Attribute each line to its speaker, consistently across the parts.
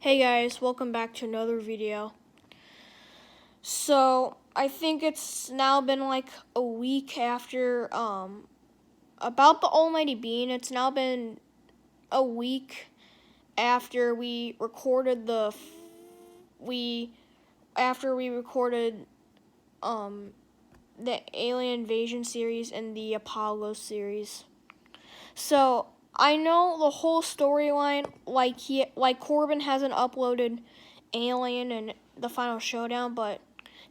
Speaker 1: Hey guys, welcome back to another video. So, I think it's now been like a week after, about the Almighty Bean. It's now been a week after we recorded the Alien Invasion series and the Apollo series. So, I know the whole storyline, like Corbin hasn't uploaded Alien and the Final Showdown, but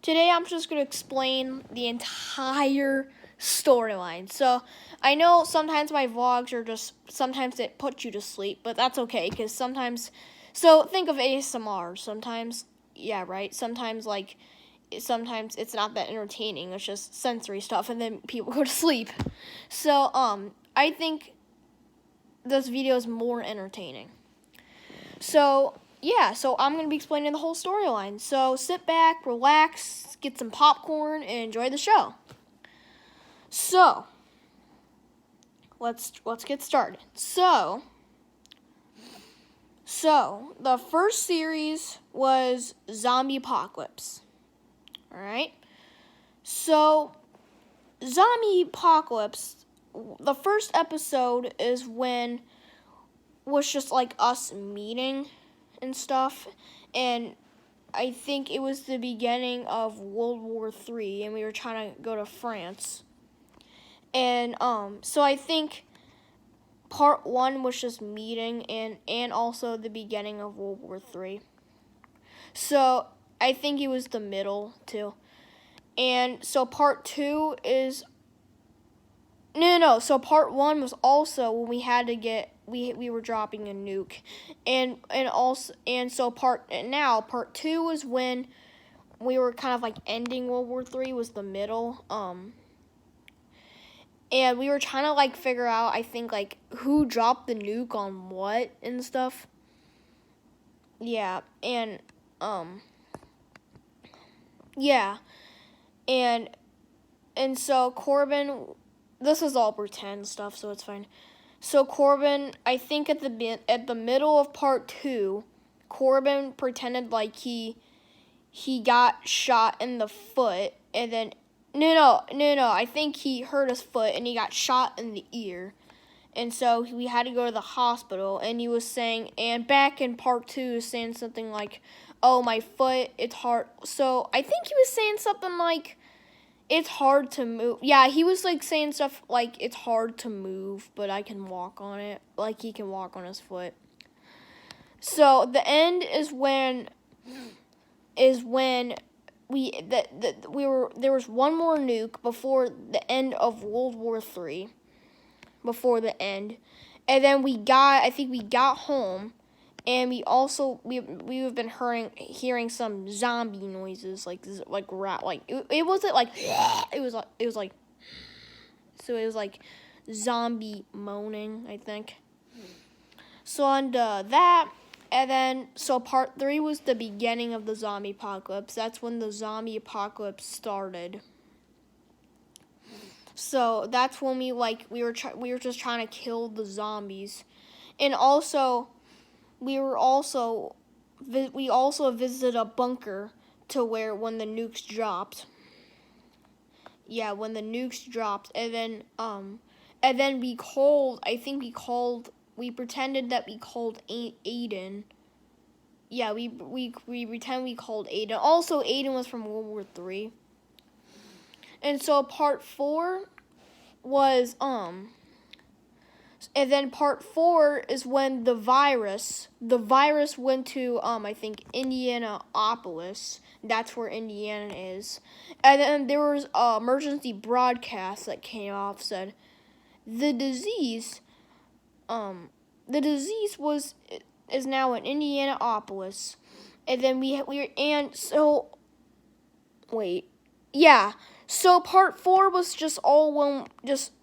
Speaker 1: today I'm just going to explain the entire storyline. So, I know sometimes my vlogs are sometimes it puts you to sleep, but that's okay, because sometimes, so think of ASMR, sometimes it's not that entertaining, it's just sensory stuff, and then people go to sleep. So, I think this video is more entertaining. So I'm going to be explaining the whole storyline. So sit back, relax, get some popcorn, and enjoy the show. So let's get started. So the first series was Zombie Apocalypse. All right. So Zombie Apocalypse, the first episode was just like us meeting and stuff, and I think it was the beginning of World War III, and we were trying to go to France. And so I think part 1 was just meeting and also the beginning of World War III. So I think it was the middle too. And so part 2 is No. So part 1 was also when we had to we were dropping a nuke, and so part 2 was when we were kind of like ending World War III, was the middle, and we were trying to like figure out, I think, like who dropped the nuke on what and stuff. Yeah, and so Corbin. This is all pretend stuff, so it's fine. So Corbin, I think at the middle of part 2, Corbin pretended like he got shot in the foot, and then no. I think he hurt his foot and he got shot in the ear, and so we had to go to the hospital. And he was saying, and back in part 2, he was saying something like, "Oh, my foot, it's hard." So I think he was saying something like, it's hard to move. Yeah, he was like saying stuff like it's hard to move, but I can walk on it. Like he can walk on his foot. So the end is when there was one more nuke before the end of World War III. Before the end. And then I think we got home. And we've been hearing some zombie noises, like rat, like it wasn't like it was like zombie moaning, I think. So on that, and then so part 3 was the beginning of the zombie apocalypse. That's when the zombie apocalypse started. So that's when we were just trying to kill the zombies, and also. We also visited a bunker to where when the nukes dropped. Yeah, when the nukes dropped, and then we pretended that we called Aiden. Yeah, we pretend we called Aiden. Also, Aiden was from World War III. And so part 4 was and then part 4 is when the virus went to, I think, Indianapolis. That's where Indiana is. And then there was an emergency broadcast that came off, said, the disease is now in Indianapolis. And then So part 4 was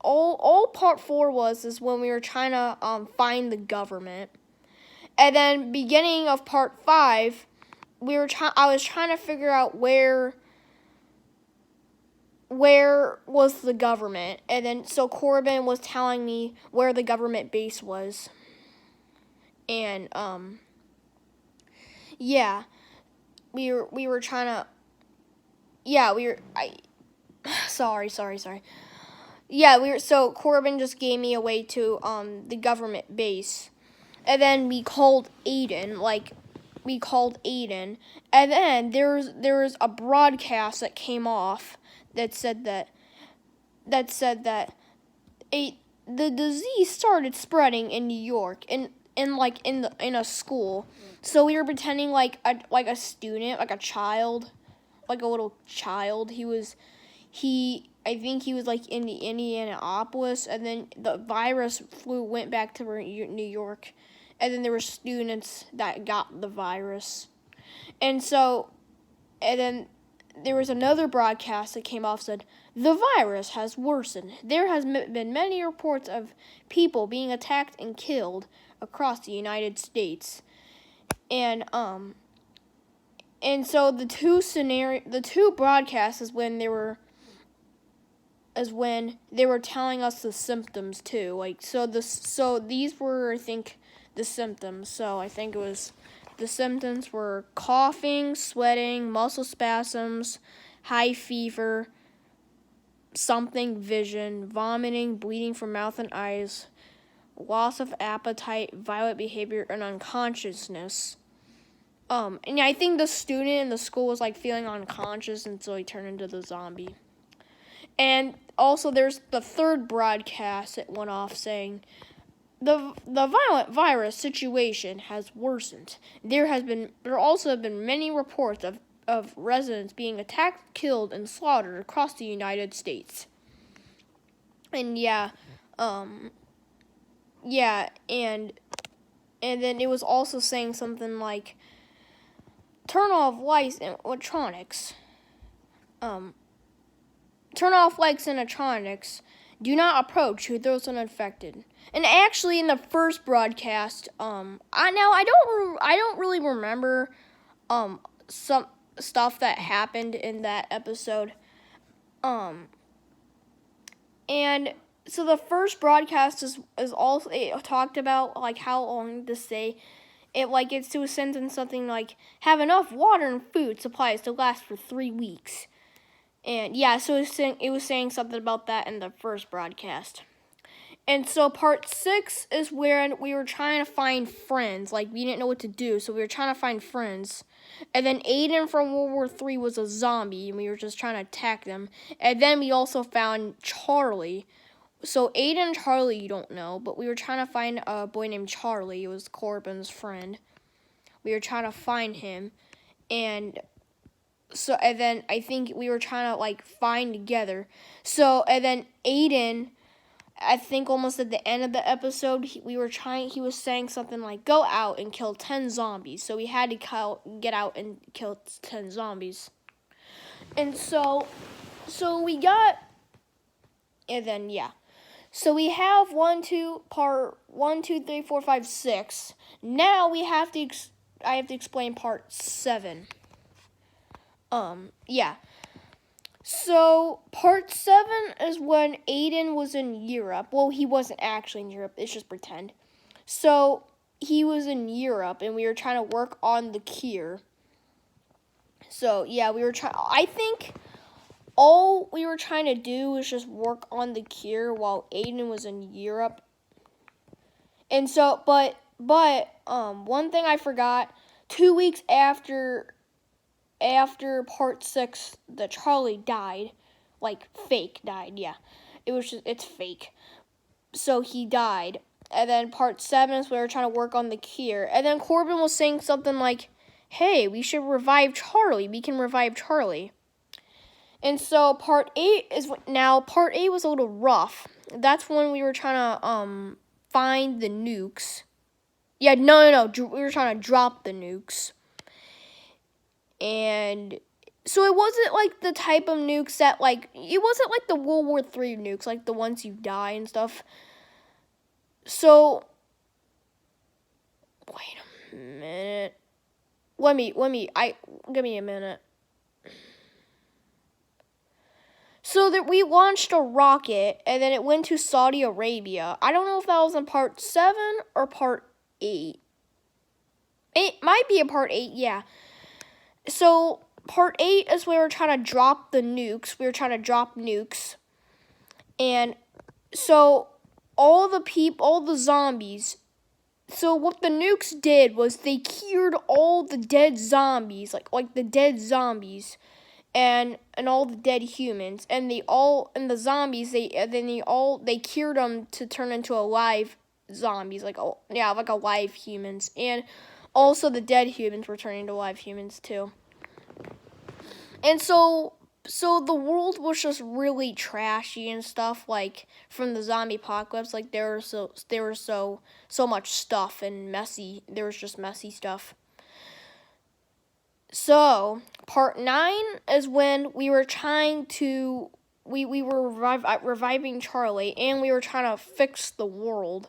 Speaker 1: all part 4 is when we were trying to find the government. And then beginning of part 5, I was trying to figure out where was the government. And then so Corbin was telling me where the government base was. And Yeah, we were trying to. Yeah, we were. Sorry. Yeah, so Corbin just gave me away to the government base, and then we called Aiden. And then there was a broadcast that came off that said that the disease started spreading in New York in a school. So we were pretending like a student, like a child, like a little child. I think he was like in the Indianapolis, and then the virus went back to New York, and then there were students that got the virus, and then there was another broadcast that came off said the virus has worsened. There has been many reports of people being attacked and killed across the United States, and so the two broadcasts is when they were telling us the symptoms too. So these were, I think, the symptoms. So I think it was the symptoms were coughing, sweating, muscle spasms, high fever, vision, vomiting, bleeding from mouth and eyes, loss of appetite, violent behavior, and unconsciousness. And I think the student in the school was like feeling unconscious until he turned into the zombie. And also there's the third broadcast that went off saying the violent virus situation has worsened. There also have been many reports of residents being attacked, killed, and slaughtered across the United States. And and then it was also saying something like turn off lights and electronics. Turn off lights and electronics. Do not approach those uninfected. And actually, in the first broadcast, I don't really remember some stuff that happened in that episode. And so the first broadcast is also, it talked about like how long to stay. It's to a sentence something like have enough water and food supplies to last for 3 weeks. And yeah, so it was saying something about that in the first broadcast. And so part 6 is where we were trying to find friends. Like, we didn't know what to do, so we were trying to find friends. And then Aiden from World War III was a zombie, and we were just trying to attack them. And then we also found Charlie. So Aiden and Charlie you don't know, but we were trying to find a boy named Charlie. It was Corbin's friend. We were trying to find him. And then I think we were trying to like find together. So and then Aiden, I think almost at the end of the episode, he was saying something like go out and kill 10 zombies. So we had to get out and kill 10 zombies. And so we got, and then yeah. So we have part 1, 2, 3, 4, 5, 6. Now I have to explain part 7. Yeah. So, part 7 is when Aiden was in Europe. Well, he wasn't actually in Europe. It's just pretend. So, he was in Europe, and we were trying to work on the cure. So, yeah, I think all we were trying to do was just work on the cure while Aiden was in Europe. And so, but one thing I forgot, 2 weeks after part 6, the Charlie died, like fake died, yeah. It's fake. So he died. And then part 7 is we were trying to work on the cure. And then Corbin was saying something like, hey, we should revive Charlie. We can revive Charlie. And so part 8 was a little rough. That's when we were trying to find the nukes. Yeah, no. We were trying to drop the nukes. And so it wasn't like the type of nukes that it wasn't like the World War III nukes, like the ones you die and stuff. So, wait a minute. Give me a minute. So that we launched a rocket, and then it went to Saudi Arabia. I don't know if that was in part 7 or part 8. It might be a part 8, yeah. So part 8 is where we're trying to drop the nukes. We were trying to drop nukes. And so all the zombies. So what the nukes did was they cured all the dead zombies, like the dead zombies, and all the dead humans, and the zombies they cured them to turn into alive zombies, like alive humans, and also the dead humans were turning into live humans too. And so the world was just really trashy and stuff, like from the zombie apocalypse. Like there was so much stuff and messy. There was just messy stuff. So part 9 is when we were trying to we were reviving Charlie, and we were trying to fix the world.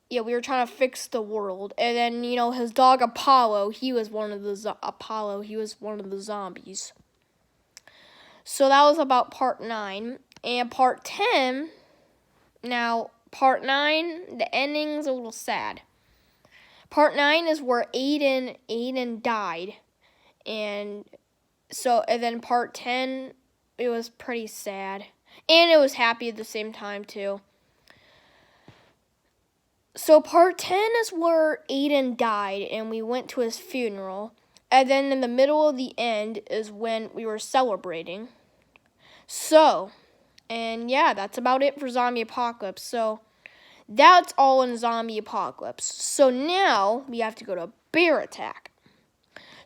Speaker 1: Yeah, we were trying to fix the world, and then his dog Apollo. He was one of the zombies. So that was about part 9. And part 10, now part 9, the ending's a little sad. Part 9 is where Aiden died. And then part 10, it was pretty sad. And it was happy at the same time too. So part 10 is where Aiden died and we went to his funeral. And then in the middle of the end is when we were celebrating. So, and yeah, that's about it for Zombie Apocalypse. So, that's all in Zombie Apocalypse. So now, we have to go to Bear Attack.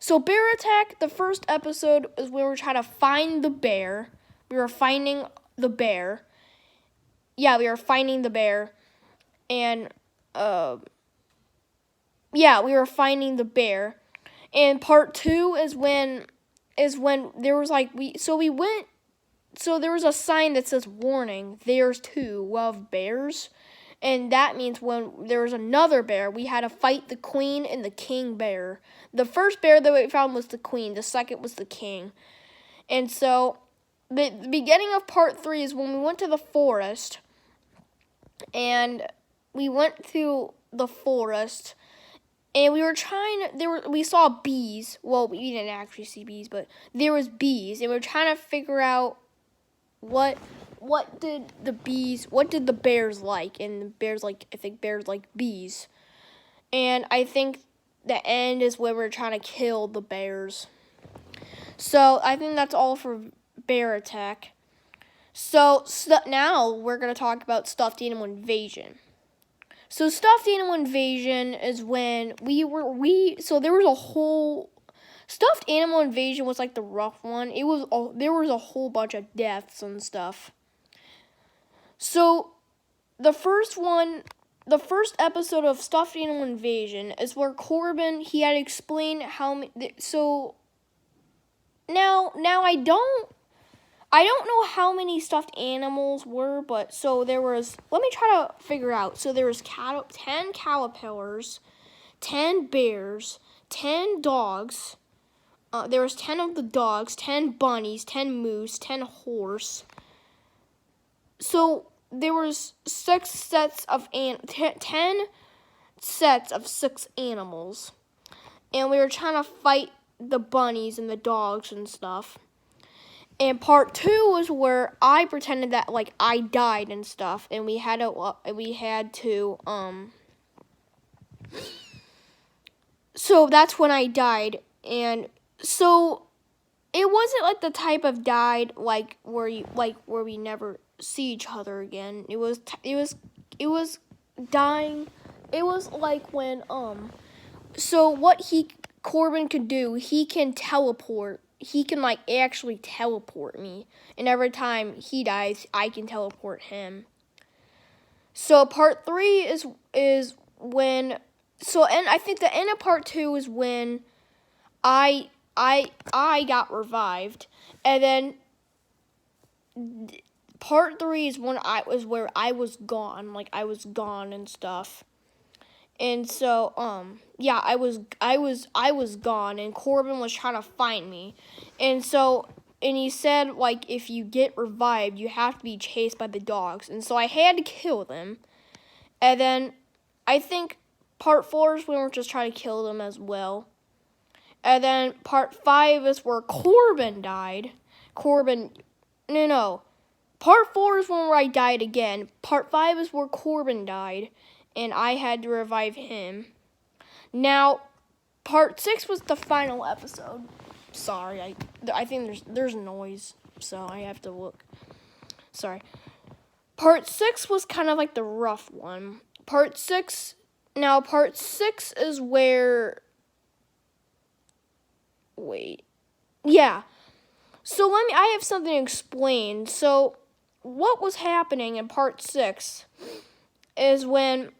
Speaker 1: So, Bear Attack, the first episode is where we were trying to find the bear. We were finding the bear. Yeah, we were finding the bear. And, we were finding the bear. And part 2 is when there was so there was a sign that says, warning, bears too love bears. And that means when there was another bear, we had to fight the queen and the king bear. The first bear that we found was the queen. The second was the king. And so the beginning of part 3 is when we went to the forest. And we went through the forest. And we saw bees. Well, we didn't actually see bees, but there was bees. And we were trying to figure out what did the bears like? And I think bears like bees. And I think the end is where we're trying to kill the bears. So I think that's all for Bear Attack. So now we're going to talk about Stuffed Animal Invasion. So Stuffed Animal Invasion is when so there was a whole Stuffed Animal Invasion was like the rough one. There was a whole bunch of deaths and stuff. So the first episode of Stuffed Animal Invasion is where Corbin, he had explained how many. So now I don't know how many stuffed animals were, but so there was. Let me try to figure out. So there was 10 caterpillars, 10 bears, 10 dogs. There was 10 of the dogs, 10 bunnies, 10 moose, 10 horse. So there was 10 sets of 6 animals. And we were trying to fight the bunnies and the dogs and stuff. And part 2 was where I pretended that I died and stuff, and we had to so that's when I died. And so it wasn't like the type of died where we never see each other again. It was dying. It was like when so what Corbin could do, he can teleport. He can actually teleport me, and every time he dies, I can teleport him. So part 3 is when and I think the end of part 2 is when I got revived, and then part 3 is when where I was gone, I was gone and stuff. And so, I was gone, and Corbin was trying to find me. And so, and he said, if you get revived, you have to be chased by the dogs. And so I had to kill them. And then, I think part 4 is when we're just trying to kill them as well. And then part 5 is where Corbin died. No. Part 4 is when I died again. Part 5 is where Corbin died, and I had to revive him. Now, part 6 was the final episode. Sorry, I think there's noise, so I have to look. Sorry. Part 6 was kind of like the rough one. Part 6 is where... Wait. Yeah. So I have something to explain. So, what was happening in part 6 is when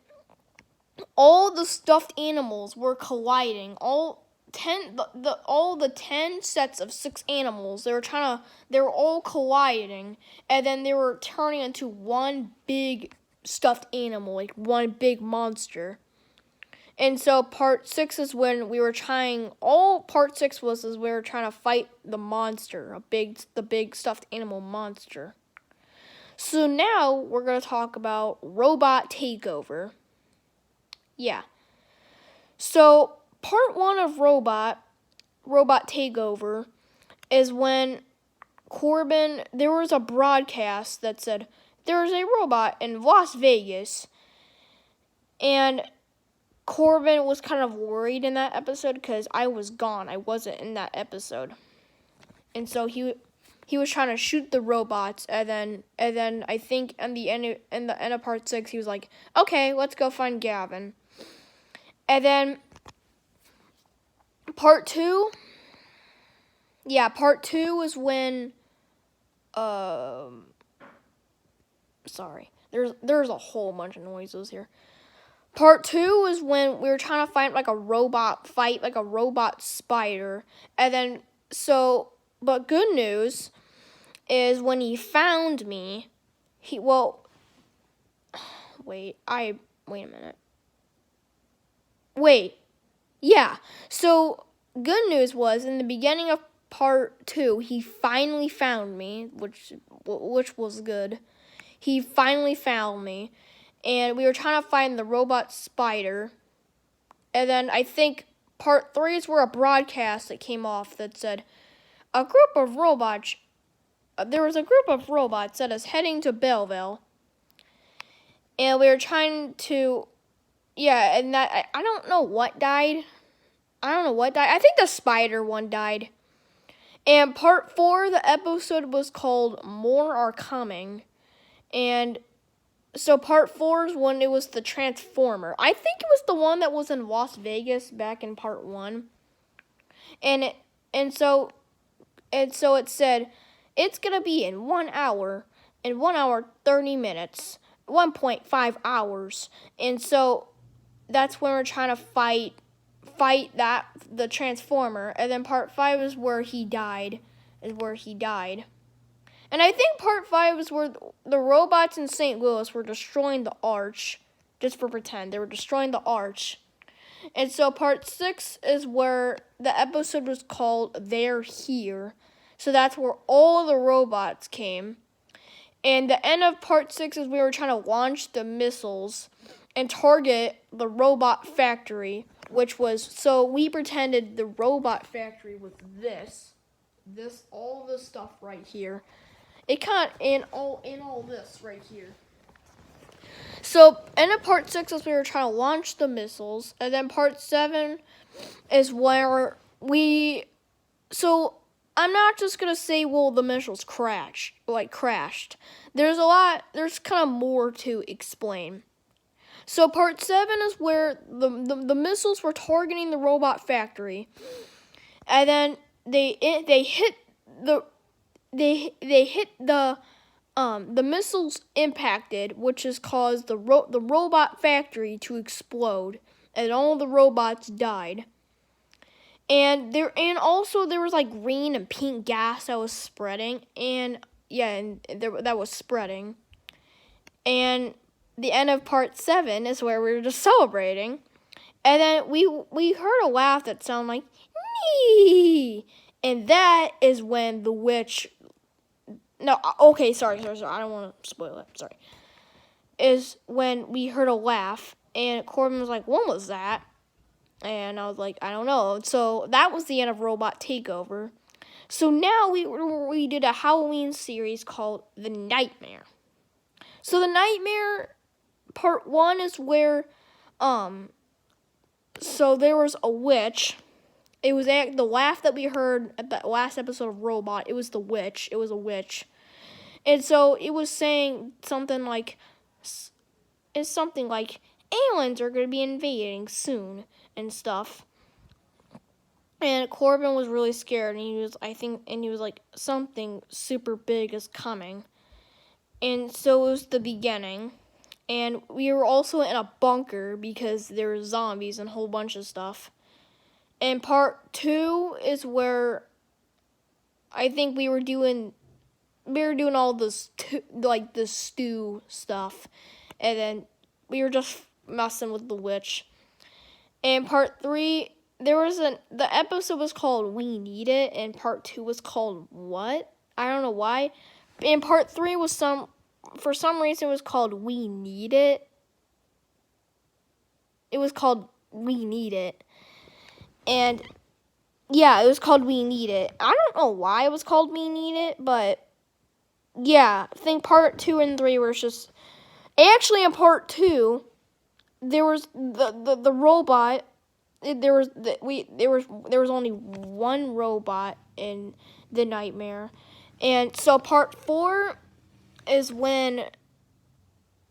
Speaker 1: all the stuffed animals were colliding. All the 10 sets of 6 animals, they were all colliding, and then they were turning into one big stuffed animal, like one big monster. And so part 6 is when we were trying. All part 6 was we were trying to fight the monster, the big stuffed animal monster. So now we're gonna talk about robot takeover. Yeah. So part 1 of robot takeover is when Corbin. There was a broadcast that said there is a robot in Las Vegas, and Corbin was kind of worried in that episode because I was gone. I wasn't in that episode. And so he was trying to shoot the robots, and then I think in the end of part 6 he was like, "Okay, let's go find Gavin." And then part 2 is when sorry. There's a whole bunch of noises here. Part 2 is when we were trying to fight like a robot spider. And then, but good news is when he found me, wait a minute. Yeah. So, good news was in the beginning of part 2, he finally found me, which was good. He finally found me. And we were trying to find the robot spider. And then I think part 3 is where a broadcast that came off that said, there was a group of robots that is heading to Belleville. And we were trying to, and that, I don't know what died. I think the spider one died. And part 4, the episode was called More Are Coming. And so part 4 is when it was the Transformer. I think it was the one that was in Las Vegas back in part 1. And so it said it's gonna be in 1 hour, 30 minutes, 1.5 hours. And so that's when we're trying to fight the Transformer. And then part 5 is where he died. And I think part 5 is where the robots in St. Louis were destroying the arch. Just for pretend. They were destroying the arch. And so part 6 is where the episode was called They're Here. So that's where all the robots came. And the end of part 6 is we were trying to launch the missiles and target the robot factory. So we pretended the robot factory was all this stuff right here. It kind of in all this right here. So end of part 6 is we were trying to launch the missiles, and then part 7 is where So I'm not just gonna say the missiles crashed. There's kind of more to explain. So part 7 is where the missiles were targeting the robot factory, and then they hit the missiles impacted, which has caused the robot factory to explode, and all the robots died. And also there was like green and pink gas that was spreading, that was spreading. And the end of part 7 is where we were just celebrating, and then we heard a laugh that sounded like nee, and that is when the witch. No, okay, sorry. I don't want to spoil it. Sorry. Is when we heard a laugh, And Corbin was like, when was that? And I was like, I don't know. So that was the end of Robot Takeover. So now we did a Halloween series called The Nightmare. So The Nightmare part 1 is where, so there was a witch. It was the laugh that we heard at the last episode of Robot. It was the witch. It was a witch. And so it was saying something like, aliens are going to be invading soon and stuff. And Corbin was really scared, and he was like, something super big is coming. And so it was the beginning. And we were also in a bunker because there were zombies and a whole bunch of stuff. And part 2 is where I think we were doing all this, the stew stuff. And then we were just messing with the witch. And part 3, the episode was called We Need It, and part 2 was called What? I don't know why. And part 3 was for some reason it was called We Need It. It was called We Need It. And yeah, it was called We Need It. I don't know why it was called We Need It, but yeah, I think part 2 and 3 were just actually in part 2 there was the robot. There was only one robot in The Nightmare. And so part 4 is when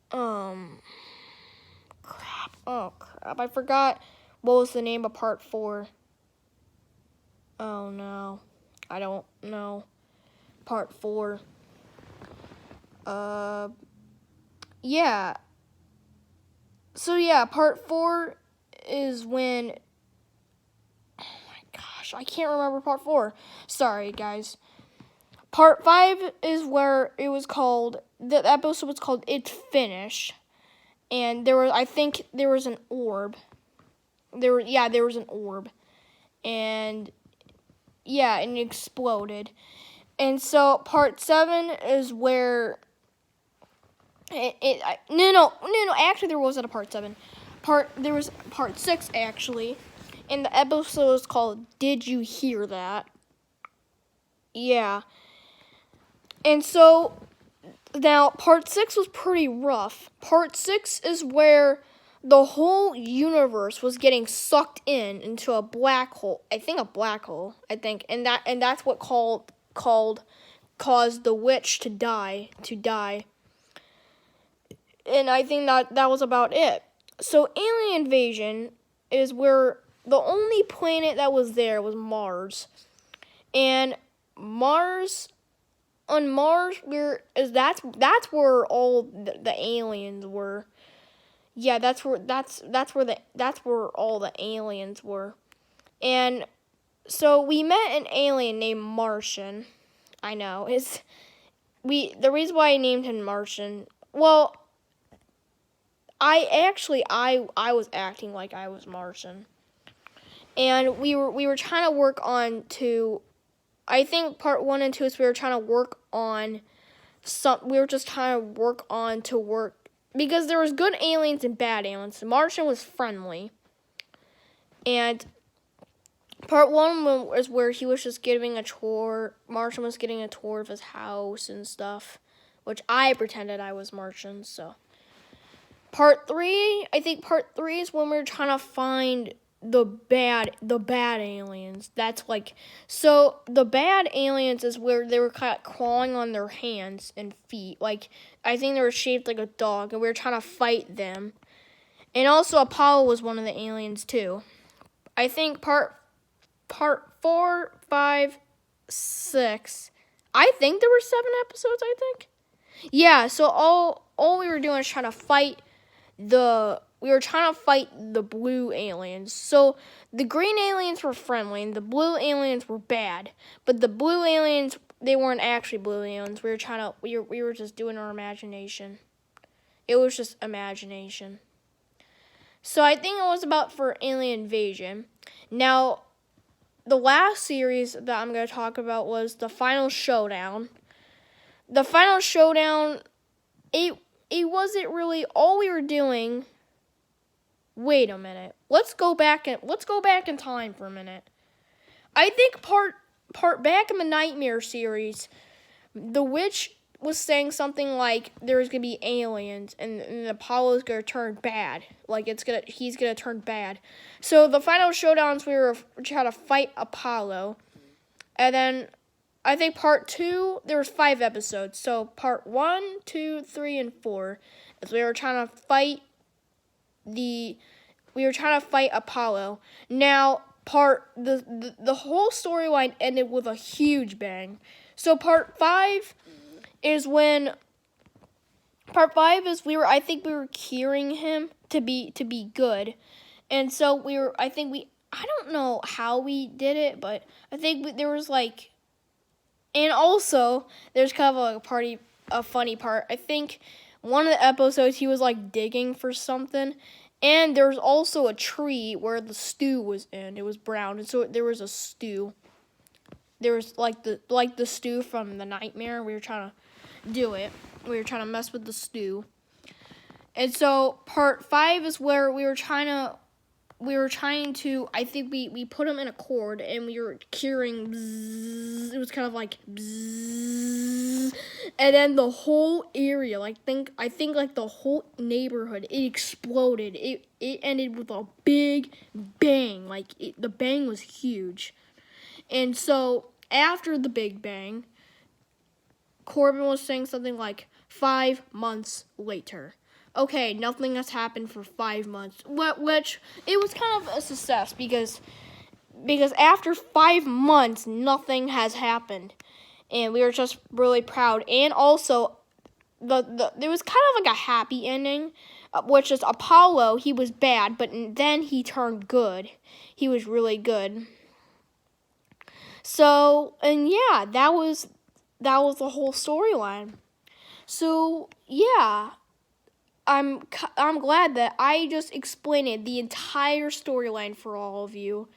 Speaker 1: crap, I forgot what was the name of part 4. Oh no. I don't know. Part 4. Yeah. So yeah, part 4 is when, oh my gosh, I can't remember part 4. Sorry, guys. Part 5 is where the episode was called It's Finished. And I think there was an orb. There was an orb. And yeah, and it exploded. And so part 7 is where actually there wasn't a part 7. There was part 6 actually. And the episode was called Did You Hear That? Yeah. And so now part 6 was pretty rough. Part 6 is where the whole universe was getting sucked into a black hole. I think a black hole. And that's what caused the witch to die. And I think that was about it. So alien invasion is where the only planet that was there was Mars. And on Mars, that's where all the aliens were. Yeah, that's where all the aliens were. And so we met an alien named Martian. I know. The reason why I named him Martian, well, I was acting like I was Martian. And we were trying to work on I think part 1 and 2 is we were trying to work on because there was good aliens and bad aliens. The Martian was friendly. And part 1 was where he was just giving a tour. Martian was getting a tour of his house and stuff, which I pretended I was Martian, so. Part 3 is when we were trying to find the bad aliens. That's so the bad aliens is where they were kind of crawling on their hands and feet. I think they were shaped like a dog, and we were trying to fight them. And also Apollo was one of the aliens too. I think part 4, 5, 6. I think there were 7 episodes, I think. Yeah, so all we were doing is trying to fight the blue aliens. So the green aliens were friendly and the blue aliens were bad. But the blue aliens, they weren't actually blue aliens. We were just doing our imagination. It was just imagination. So I think it was about for alien invasion. Now, the last series that I'm going to talk about was The Final Showdown. The Final Showdown, it wasn't really all we were doing. Wait a minute. Let's go back in time for a minute. I think part back in the Nightmare series, the witch was saying something like there's gonna be aliens and Apollo's gonna turn bad. Like he's gonna turn bad. So the final showdowns we were trying to fight Apollo, and then I think part 2 there was 5 episodes. So part 1, 2, 3, and 4 is we were trying to fight Apollo. Now the whole storyline ended with a huge bang. So part 5 is I think we were curing him to be good. And so I don't know how we did it, but I think there was like, and also there's kind of a funny part. I think one of the episodes he was like digging for something, and there was also a tree where the stew was in. It was brown, and so there was a stew. There was like the stew from the Nightmare. We were trying to do it. We were trying to mess with the stew. And so part 5 is where we were trying to I think we put him in a cord and we were curing bzzz. It was kind of like bzzz. And then the whole area, I think like the whole neighborhood, it exploded. It ended with a big bang. The bang was huge. And so after the big bang, Corbin was saying something like 5 months later. Okay, nothing has happened for 5 months, which it was kind of a success because after 5 months, nothing has happened, and we were just really proud. And also, there was kind of like a happy ending, which is Apollo. He was bad, but then he turned good. He was really good. So, and yeah, that was the whole storyline. So yeah. I'm glad that I just explained the entire storyline for all of you.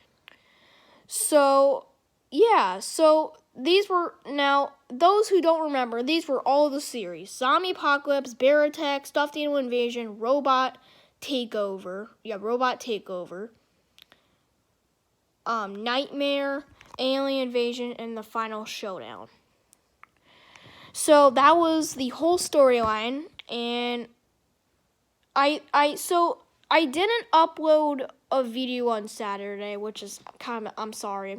Speaker 1: So, yeah. So, these were, now, those who don't remember, these were all the series. Zombie Apocalypse, Bear Attack, Stuffed Animal Invasion, Robot Takeover. Yeah, Robot Takeover. Nightmare, Alien Invasion, and the Final Showdown. So, that was the whole storyline, and I didn't upload a video on Saturday, which is I'm kind of sorry.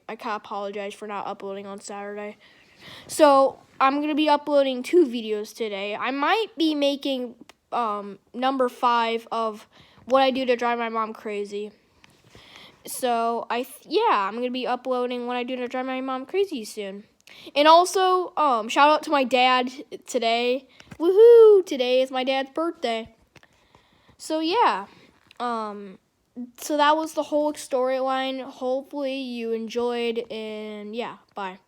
Speaker 1: I kind of apologize for not uploading on Saturday. So I'm going to be uploading 2 videos today. I might be making number 5 of what I do to drive my mom crazy. So I'm going to be uploading what I do to drive my mom crazy soon. And also, shout out to my dad today. Woohoo! Today is my dad's birthday. So yeah, so that was the whole storyline. Hopefully you enjoyed, and yeah, bye.